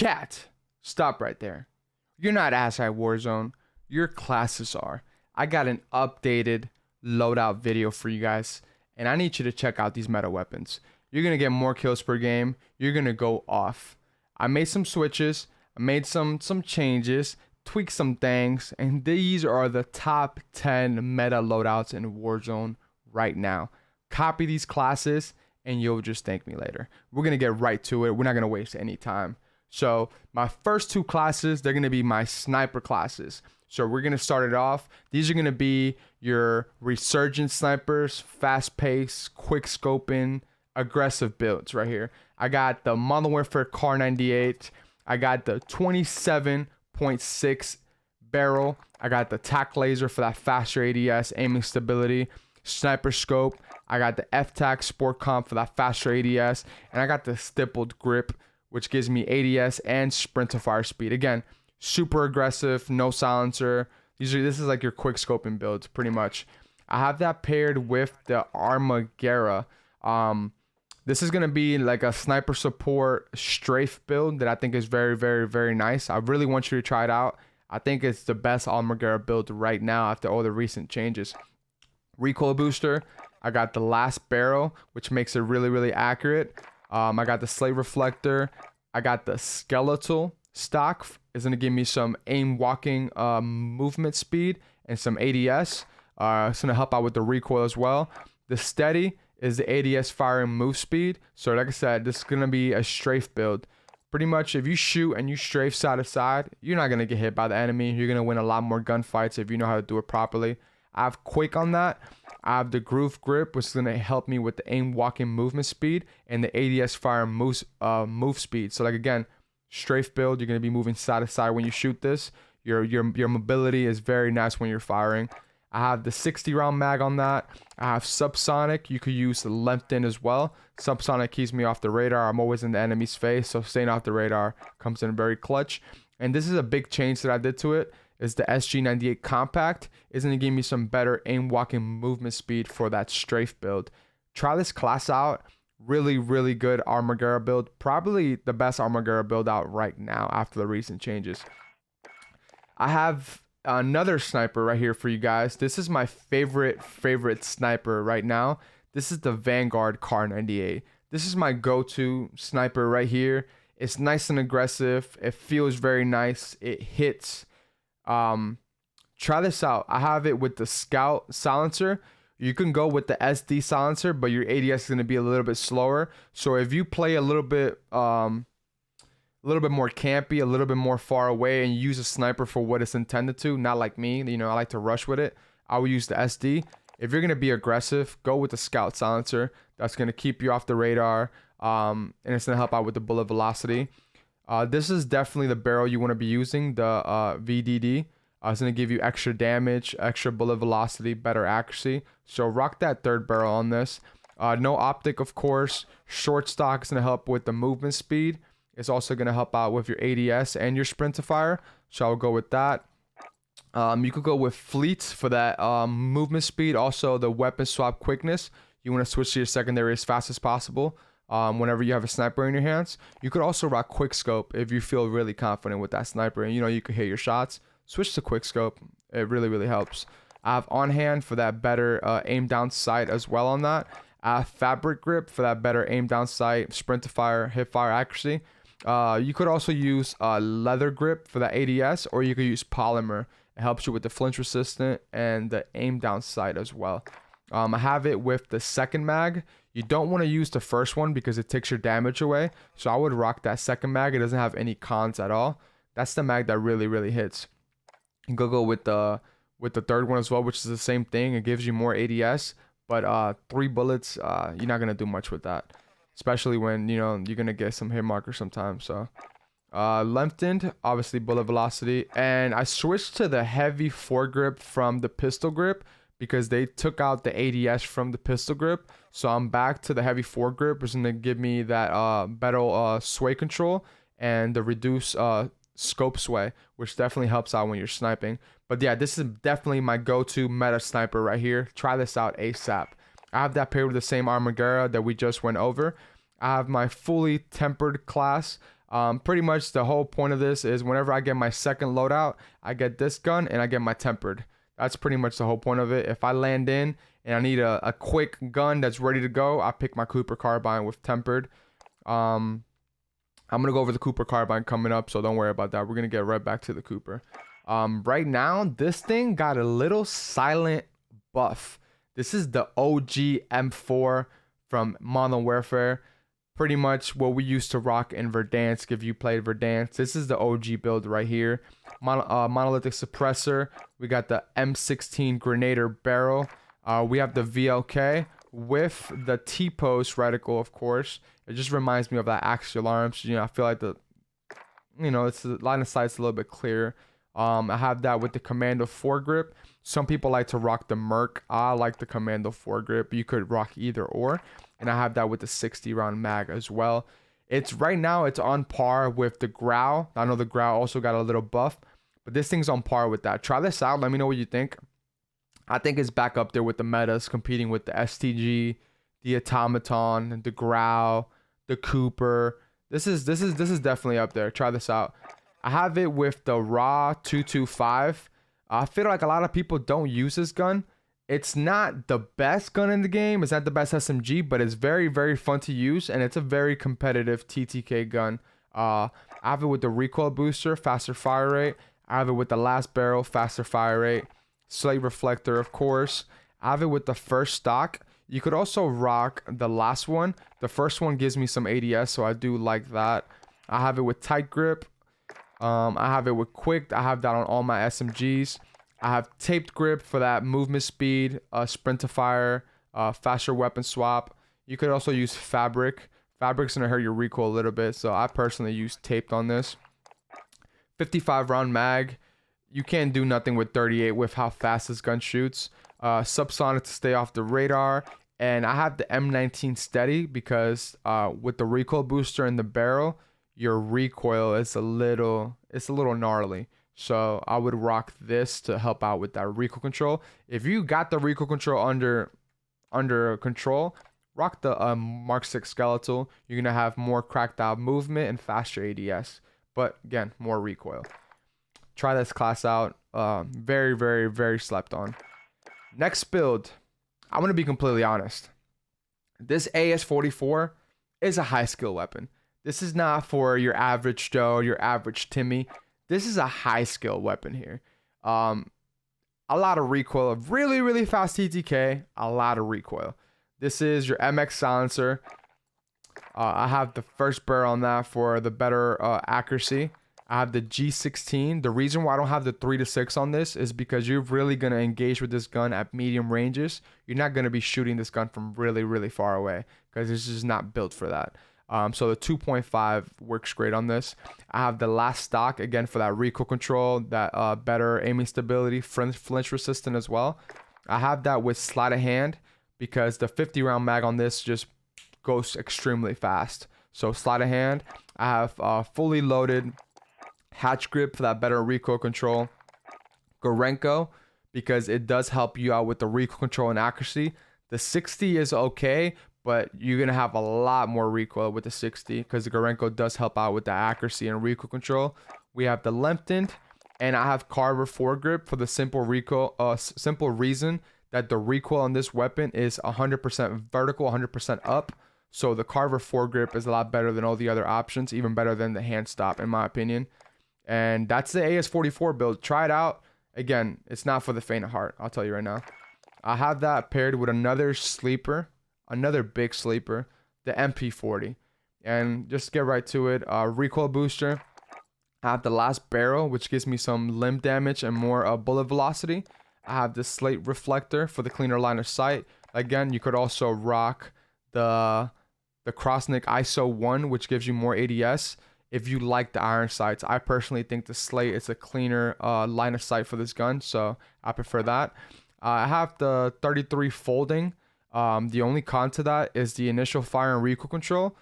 Chat, stop right there. You're not ass at Warzone. Your classes are. I got an updated loadout video for you guys, and I need you to check out these meta weapons. You're gonna get more kills per game. You're gonna go off. I made some switches. I made some changes, tweaked some things, and these are the top 10 meta loadouts in Warzone right now. Copy these classes, and you'll just thank me later. We're gonna get right to it. We're not gonna waste any time. So my first two classes, they're gonna be my sniper classes. So we're gonna start it off. These are gonna be your Resurgence snipers, fast pace, quick scoping, aggressive builds right here. I got the Modern Warfare Kar98. I got the 27.6 barrel. I got the tac laser for that faster ADS, aiming stability, sniper scope. I got the F-Tac Sport Comp for that faster ADS, and I got the stippled grip, which gives me ADS and sprint to fire speed. Again, super aggressive, no silencer. This is like your quick scoping builds, pretty much. I have that paired with the Armagera. This is going to be like a sniper support strafe build that I think is very, very, very nice. I really want you to try it out. I think it's the best Armagera build right now after all the recent changes. Recoil booster. I got the last barrel, which makes it really, really accurate. I got the slate reflector. I got the skeletal stock. Is going to give me some aim walking movement speed and some ADS. It's going to help out with the recoil as well. The steady is the ADS firing move speed. So like I said, this is going to be a strafe build. Pretty much if you shoot and you strafe side to side, you're not going to get hit by the enemy. You're going to win a lot more gunfights if you know how to do it properly. I have Quake on that. I have the Groove Grip, which is going to help me with the aim walking movement speed and the ADS fire move speed. So like again, strafe build, you're going to be moving side to side when you shoot this. Your mobility is very nice when you're firing. I have the 60 round mag on that. I have subsonic. You could use the length in as well. Subsonic keeps me off the radar. I'm always in the enemy's face, so staying off the radar comes in very clutch. And this is a big change that I did to it. Is the SG98 compact is going to give me some better aim walking movement speed for that strafe build. Try this class out. Really, really good Armagera build. Probably the best Armagera build out right now after the recent changes. I have another sniper right here for you guys. This is my favorite sniper right now. This is the Vanguard Kar98. This is my go-to sniper right here. It's nice and aggressive. It feels very nice. It hits. Try this out. I have it with the Scout silencer. You can go with the SD silencer, but your ADS is going to be a little bit slower. So if you play a little bit more campy, a little bit more far away, and you use a sniper for what it's intended to, not like me, you know, I like to rush with it, I will use the SD. If you're going to be aggressive, go with the Scout silencer. That's going to keep you off the radar, and it's going to help out with the bullet velocity. This is definitely the barrel you want to be using, the VDD. It's going to give you extra damage, extra bullet velocity, better accuracy. So rock that third barrel on this. No optic, of course. Short stock is going to help with the movement speed. It's also going to help out with your ADS and your sprint to fire. So I'll go with that. You could go with fleet for that movement speed. Also the weapon swap quickness. You want to switch to your secondary as fast as possible. Whenever you have a sniper in your hands. You could also rock quick scope if you feel really confident with that sniper and you know you could hit your shots. Switch to quick scope. It really, really helps. I have on hand for that better aim down sight as well on that. I have fabric grip for that better aim down sight, sprint to fire, hip fire accuracy. You could also use leather grip for that ADS, or you could use polymer. It helps you with the flinch resistant and the aim down sight as well. I have it with the second mag. You don't want to use the first one because it takes your damage away. So I would rock that second mag. It doesn't have any cons at all. That's the mag that really, really hits. You can go with the third one as well, which is the same thing. It gives you more ADS, but 3 bullets, you're not gonna do much with that, especially when you know you're gonna get some hit markers sometimes. So lengthened, obviously bullet velocity, and I switched to the heavy foregrip from the pistol grip because they took out the ADS from the pistol grip. So I'm back to the heavy foregrip, which is gonna give me that better sway control and the reduced scope sway, which definitely helps out when you're sniping. But yeah, this is definitely my go-to meta sniper right here. Try this out ASAP. I have that paired with the same Armagera that we just went over. I have my fully tempered class. Pretty much the whole point of this is whenever I get my second loadout, I get this gun and I get my tempered. That's pretty much the whole point of it. If I land in and I need a quick gun that's ready to go, I pick my Cooper Carbine with tempered. I'm going to go over the Cooper Carbine coming up, so don't worry about that. We're going to get right back to the Cooper. Right now, this thing got a little silent buff. This is the OG M4 from Modern Warfare. Pretty much what we used to rock in Verdansk if you played Verdansk. This is the OG build right here. Monolithic suppressor. We got the M16 Grenader barrel. We have the VLK with the T-post reticle, of course. It just reminds me of that axial arms. You know, I feel like it's the line of sight's a little bit clearer. I have that with the Commando foregrip. Some people like to rock the Merc. I like the Commando foregrip. You could rock either or. And I have that with the 60 round mag as well. Right now it's on par with the Grau. I know the Grau also got a little buff, but this thing's on par with that. Try this out. Let me know what you think. I think it's back up there with the metas, competing with the STG, the Automaton, the Grau, the Cooper. This is definitely up there. Try this out. I have it with the Raw 225. I feel like a lot of people don't use this gun. It's not the best gun in the game. It's not the best SMG, but it's very, very fun to use, and it's a very competitive TTK gun. I have it with the recoil booster, faster fire rate. I have it with the last barrel, faster fire rate. Slate reflector, of course. I have it with the first stock. You could also rock the last one. The first one gives me some ADS, so I do like that. I have it with tight grip. I have it with quick. I have that on all my SMGs. I have taped grip for that movement speed, sprint to fire, faster weapon swap. You could also use fabric. Fabric's gonna hurt your recoil a little bit, so I personally use taped on this. 55 round mag. You can't do nothing with 38 with how fast this gun shoots. Subsonic to stay off the radar. And I have the M19 steady because with the recoil booster in the barrel, your recoil is a little gnarly. So I would rock this to help out with that recoil control. If you got the recoil control under control, rock the Mark 6 skeletal. You're gonna have more cracked out movement and faster ADS, but again, more recoil. Try this class out. Very, very, very slept on. Next build, I'm gonna be completely honest. This AS44 is a high skill weapon. This is not for your average Joe, your average Timmy. This is a high skill weapon here. A lot of recoil, of really, really fast TTK, a lot of recoil. This is your MX silencer. I have the first barrel on that for the better accuracy. I have the G16. The reason why I don't have the 3 to 6 on this is because you're really going to engage with this gun at medium ranges. You're not going to be shooting this gun from really, really far away because it's just not built for that. So the 2.5 works great on this. I have the last stock, again, for that recoil control, that better aiming stability, flinch resistant as well. I have that with sleight of hand because the 50 round mag on this just goes extremely fast. So sleight of hand. I have fully loaded hatch grip for that better recoil control. Gorenko, because it does help you out with the recoil control and accuracy. The 60 is okay, but you're going to have a lot more recoil with the 60 because the Gorenko does help out with the accuracy and recoil control. We have the lengthened, and I have Carver foregrip for the simple reason that the recoil on this weapon is 100% vertical, 100% up. So the Carver foregrip is a lot better than all the other options, even better than the hand stop, in my opinion. And that's the AS44 build. Try it out. Again, it's not for the faint of heart, I'll tell you right now. I have that paired with another sleeper, another big sleeper, the MP40. And just get right to it. Recoil booster. I have the last barrel, which gives me some limb damage and more bullet velocity. I have the slate reflector for the cleaner line of sight. Again, you could also rock the Crossnick ISO 1, which gives you more ADS. If you like the iron sights, I personally think the slate is a cleaner line of sight for this gun, so I prefer that. I have the 33 folding. The only con to that is the initial fire and recoil control,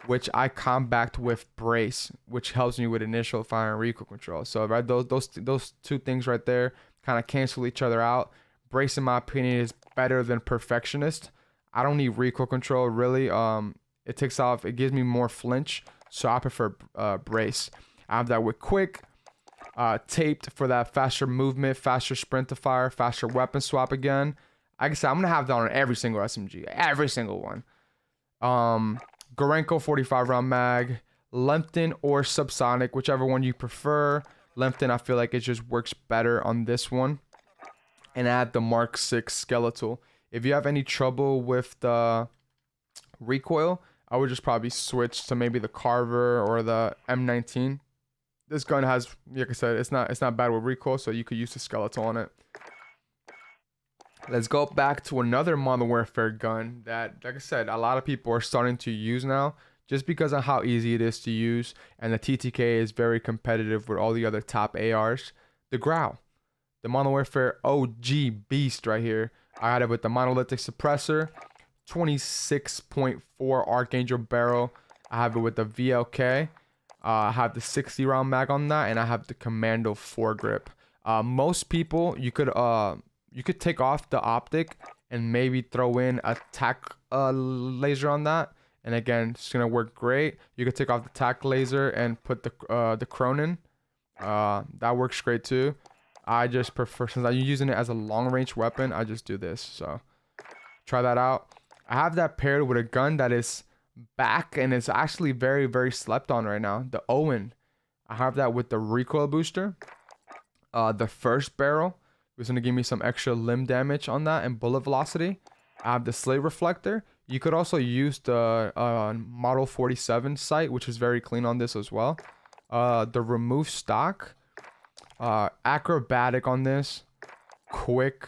which I combat with brace, which helps me with initial fire and recoil control. So right, those two things right there kind of cancel each other out. Brace, in my opinion, is better than perfectionist. I don't need recoil control really. It gives me more flinch. so I prefer brace. I have that with quick, taped for that faster movement, faster sprint to fire, faster weapon swap again. Like I said, I'm gonna have that on every single SMG, every single one. Gorenko 45 round mag, Lempton or subsonic, whichever one you prefer. Lempton, I feel like it just works better on this one. And I have the Mark 6 skeletal. If you have any trouble with the recoil, I would just probably switch to maybe the Carver or the M19. This gun has, like I said, it's not bad with recoil, so you could use the skeletal on it. Let's go back to another Modern Warfare gun that, like I said, a lot of people are starting to use now just because of how easy it is to use, and the TTK is very competitive with all the other top ARs. The Grau, the Modern Warfare OG beast right here. I had it with the monolithic suppressor, 26.4 Archangel barrel. I have it with the VLK. I have the 60 round mag on that, and I have the Commando foregrip. Most people, you could take off the optic and maybe throw in a tac laser on that, and again, it's gonna work great. You could take off the tac laser and put the Cronin. That works great too. I just prefer, since I'm using it as a long range weapon, I just do this. So try that out. I have that paired with a gun that is back and it's actually very, very slept on right now. The Owen. I have that with the recoil booster. The first barrel is going to give me some extra limb damage on that and bullet velocity. I have the slate reflector. You could also use the Model 47 sight, which is very clean on this as well. The remove stock. Acrobatic on this. Quick.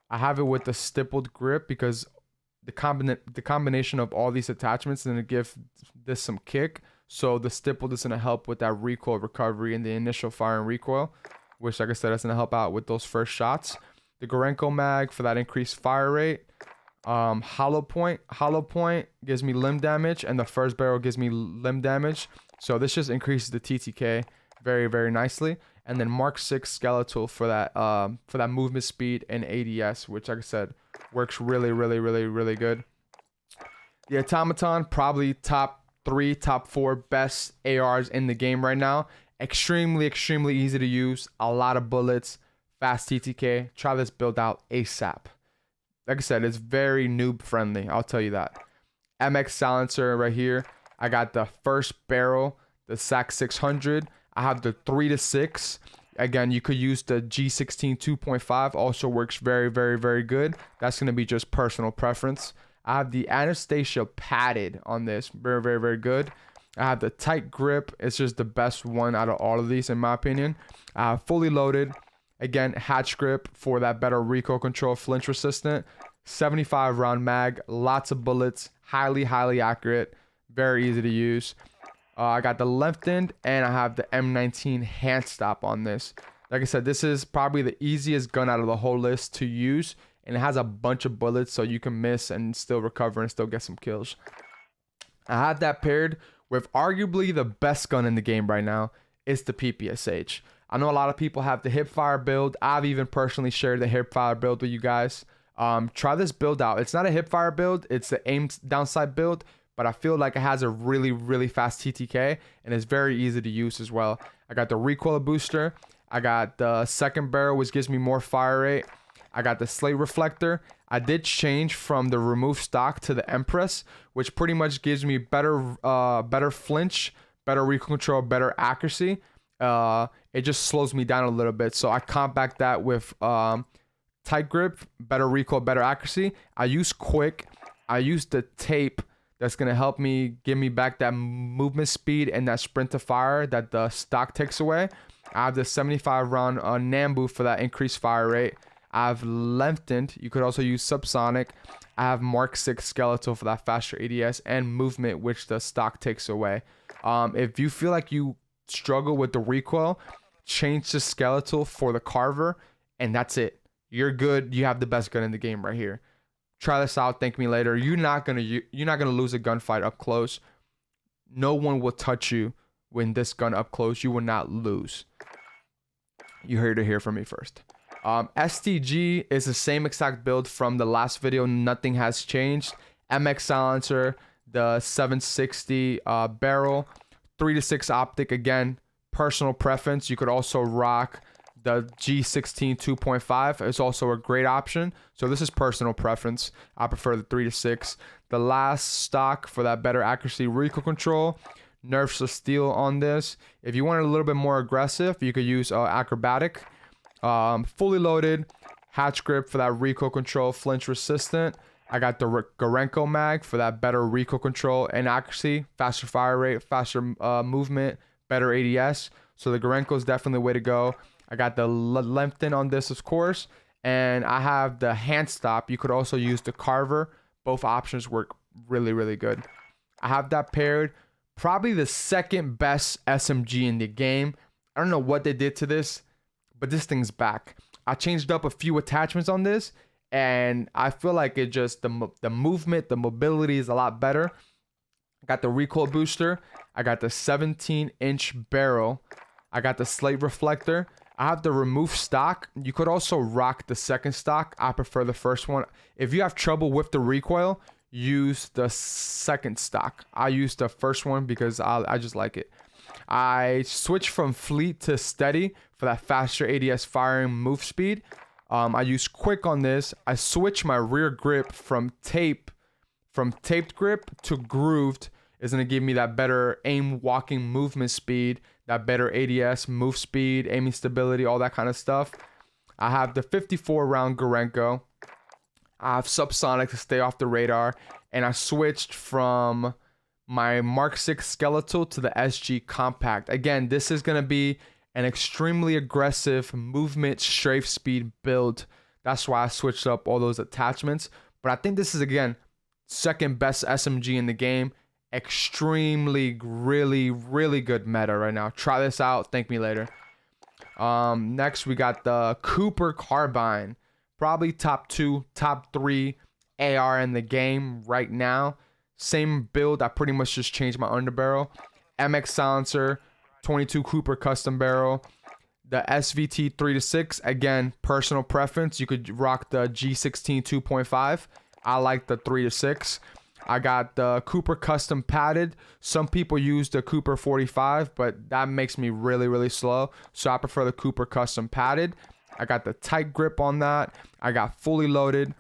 I have it with the stippled grip because the combination of all these attachments is going to give this some kick. So the stippled is going to help with that recoil recovery and the initial fire and recoil, which, like I said, is going to help out with those first shots. The Gorenko mag for that increased fire rate. Hollow point gives me limb damage, and the first barrel gives me limb damage. So this just increases the TTK very, very nicely. And then Mark 6 skeletal for that movement speed and ADS, which, like I said, works really, really, really, really good. The Automaton, probably top 3, top 4 best ARs in the game right now. Extremely, extremely easy to use. A lot of bullets, fast TTK. Try this build out ASAP. Like I said, it's very noob friendly. I'll tell you that. MX silencer right here. I got the first barrel, the SAC 600. I have the 3-6. Again, you could use the G16 2.5. Also works very, very, very good. That's going to be just personal preference. I have the Anastasia padded on this. Very, very, very good. I have the tight grip. It's just the best one out of all of these, in my opinion. Fully loaded. Again, hatch grip for that better recoil control, flinch resistant. 75 round mag. Lots of bullets. Highly, highly accurate. Very easy to use. I got the left end, and I have the M19 hand stop on this. Like I said, this is probably the easiest gun out of the whole list to use, and it has a bunch of bullets, so you can miss and still recover and still get some kills. I had that paired with arguably the best gun in the game right now. It's the PPSH. I know a lot of people have the hipfire build. I've even personally shared the hipfire build with you guys. Try this build out. It's not a hipfire build. It's the aim downside build. But I feel like it has a really, really fast TTK, and it's very easy to use as well. I got the recoil booster. I got the second barrel, which gives me more fire rate. I got the slate reflector. I did change from the remove stock to the Empress, which pretty much gives me better flinch, better recoil control, better accuracy. It just slows me down a little bit. So I compact that with tight grip, better recoil, better accuracy. I use quick. I use the tape. That's going to help me give me back that movement speed and that sprint to fire that the stock takes away. I have the 75 round Nambu for that increased fire rate. I have lengthened. You could also use subsonic. I have Mark 6 skeletal for that faster ADS and movement, which the stock takes away. If you feel like you struggle with the recoil, change the skeletal for the Carver, and that's it. You're good. You have the best gun in the game right here. Try this out. Thank me later. You're not gonna lose a gunfight up close. No one will touch you when this gun up close. You will not lose. You heard it here from me first. STG is the same exact build from the last video. Nothing has changed. MX silencer, the 760 barrel, 3-6 optic, again, personal preference. You could also rock the G16 2.5. It's also a great option. So this is personal preference. I prefer the 3-6. The last stock for that better accuracy recoil control, nerfs the steel on this. If you want it a little bit more aggressive, you could use acrobatic. Fully loaded, hatch grip for that recoil control, flinch resistant. I got the Gorenko mag for that better recoil control and accuracy, faster fire rate, faster movement, better ADS. So the Gorenko is definitely the way to go. I got the Lempton on this, of course, and I have the hand stop. You could also use the Carver. Both options work really, really good. I have that paired. Probably the second best SMG in the game. I don't know what they did to this, but this thing's back. I changed up a few attachments on this, and I feel like it just, the movement, the mobility is a lot better. I got the recoil booster. I got the 17-inch barrel. I got the slate reflector. I have the remove stock. You could also rock the second stock. I prefer the first one. If you have trouble with the recoil, use the second stock. I use the first one because I just like it. I switched from fleet to steady for that faster ADS firing move speed. I use quick on this. I switch my rear grip from taped grip to grooved. Is going to give me that better aim walking movement speed, that better ADS move speed, aiming stability, all that kind of stuff. I have the 54 round Gorenko. I have subsonic to stay off the radar, and I switched from my Mark 6 skeletal to the SG compact. Again, this is going to be an extremely aggressive movement strafe speed build. That's why I switched up all those attachments. But I think this is, again, second best SMG in the game. Extremely, really, really good meta right now. Try this out. Thank me later. Next, we got the Cooper Carbine. Probably top 2, top 3 AR in the game right now. Same build. I pretty much just changed my underbarrel. MX silencer, 22 Cooper custom barrel. The SVT 3-6. Again, personal preference. You could rock the G16 2.5. I like the 3-6. I got the Cooper custom padded. Some people use the Cooper 45, but that makes me really, really slow. So I prefer the Cooper custom padded. I got the tight grip on that. I got fully loaded.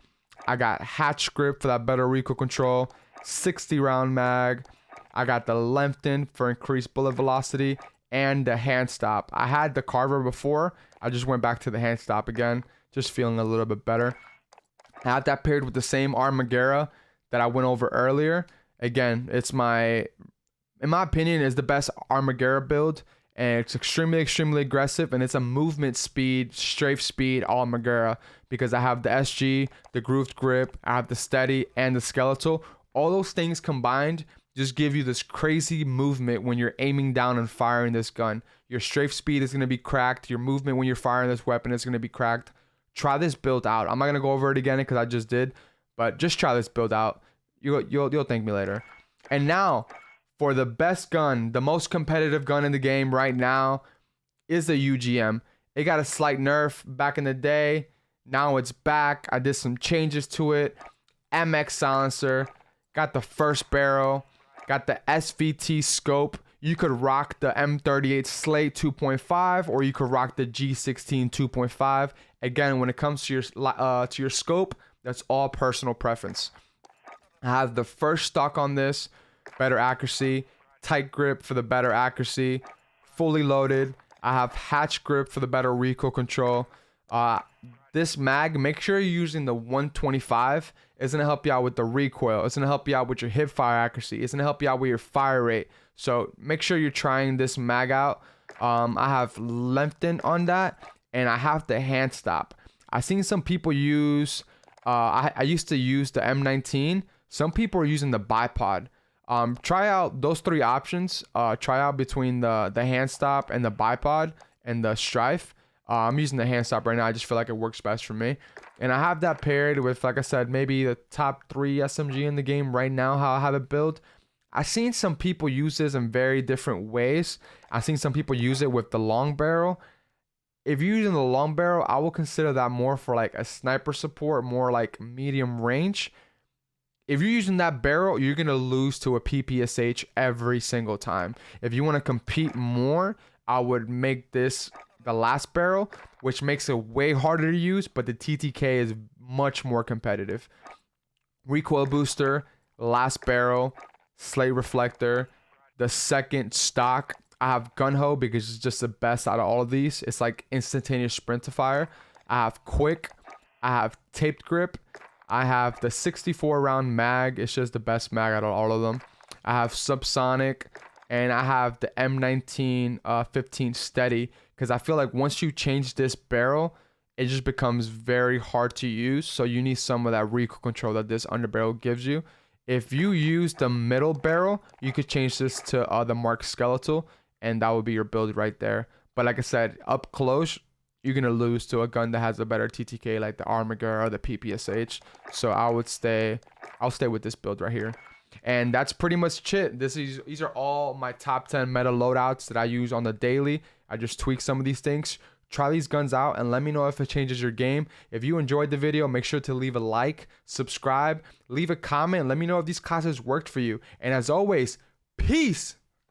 I got hatch grip for that better recoil control. 60 round mag. I got the Lempton for increased bullet velocity and the hand stop. I had the Carver before. I just went back to the hand stop again. Just feeling a little bit better. I had that paired with the same Armaguerra that I went over earlier. Again, it's in my opinion, is the best Armaguerra build, and it's extremely, extremely aggressive, and it's a movement speed, strafe speed Armaguerra, because I have the SG, the grooved grip, I have the steady, and the skeletal. All those things combined just give you this crazy movement when you're aiming down and firing this gun. Your strafe speed is going to be cracked. Your movement when you're firing this weapon is going to be cracked. Try this build out. I'm not going to go over it again because I just did. But just try this build out. You'll thank me later. And now, for the best gun, the most competitive gun in the game right now is the UGM. It got a slight nerf back in the day. Now it's back. I did some changes to it. MX silencer. Got the first barrel. Got the SVT scope. You could rock the M38 Slate 2.5, or you could rock the G16 2.5. Again, when it comes to your scope, that's all personal preference. I have the first stock on this, better accuracy, tight grip for the better accuracy, fully loaded. I have hatch grip for the better recoil control. This mag, make sure you're using the 125. It's going to help you out with the recoil. It's going to help you out with your hip fire accuracy. It's going to help you out with your fire rate. So make sure you're trying this mag out. I have Lempton on that, and I have the hand stop. I've seen some people use... I used to use the M19. Some people are using the bipod. Try out those 3 options. Try out between the hand stop and the bipod and the strife. I'm using the hand stop right now. I just feel like it works best for me. And I have that paired with, like I said, maybe the top 3 SMG in the game right now, how I have it built. I've seen some people use this in very different ways. I've seen some people use it with the long barrel. If you're using the long barrel, I will consider that more for like a sniper support, more like medium range. If you're using that barrel, you're going to lose to a PPSH every single time. If you want to compete more, I would make this the last barrel, which makes it way harder to use, but the TTK is much more competitive. Recoil booster, last barrel, slate reflector, the second stock. I have gun-ho because it's just the best out of all of these. It's like instantaneous sprint to fire. I have quick. I have taped grip. I have the 64 round mag. It's just the best mag out of all of them. I have subsonic, and I have the M19 15 steady, because I feel like once you change this barrel, it just becomes very hard to use. So you need some of that recoil control that this underbarrel gives you. If you use the middle barrel, you could change this to the Mark Skeletal, and that would be your build right there. But like I said, up close, you're going to lose to a gun that has a better TTK like the Armager or the PPSH. So I'll stay with this build right here. And that's pretty much it. These are all my top 10 meta loadouts that I use on the daily. I just tweak some of these things. Try these guns out and let me know if it changes your game. If you enjoyed the video, make sure to leave a like, subscribe, leave a comment, and let me know if these classes worked for you. And as always, peace.